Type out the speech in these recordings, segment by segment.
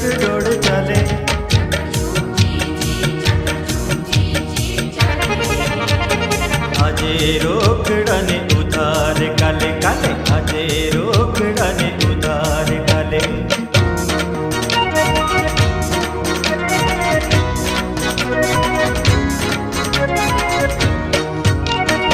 चकडोळ चाले। આજે રોકડા ને ઉધાર કાલે કાલે, આજે રોકડા ને ઉધાર કાલે।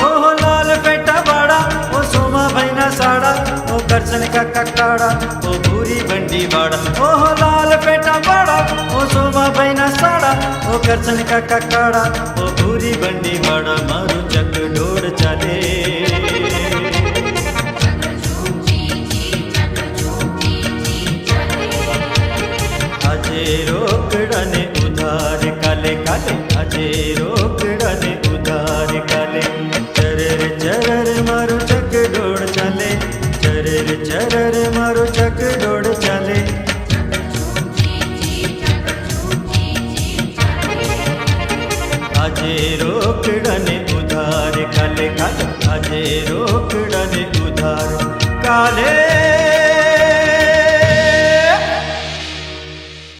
ઓહો લાલ પેટા વાળા, ઓ સોમા ભાઈ ના સાડા, ઓ કરશન કાકા કાળા, ઓ ભૂરી બંડી વાળા। ઓહો લાલ પેટા વાળા, ઓ સોમા ભાઈ ના સાડા, ઓ કરશન કાકા કાળા, ઓ ભૂરી બંડી વાળા। મારું ચકડોળ ચાલે। આજે રોકડા ને ઉધાર કાલે કાલે, આજે રોકડા ને ઉધાર કાલે। ચરર ચરર મારું ચકડોળ ચાલે, ચરર ચરર મારું ચકડોળ ચાલે। આજે રોકડા ને ઉધાર કાલે કાલે, આજે રોકડા ને ઉધાર કાલે।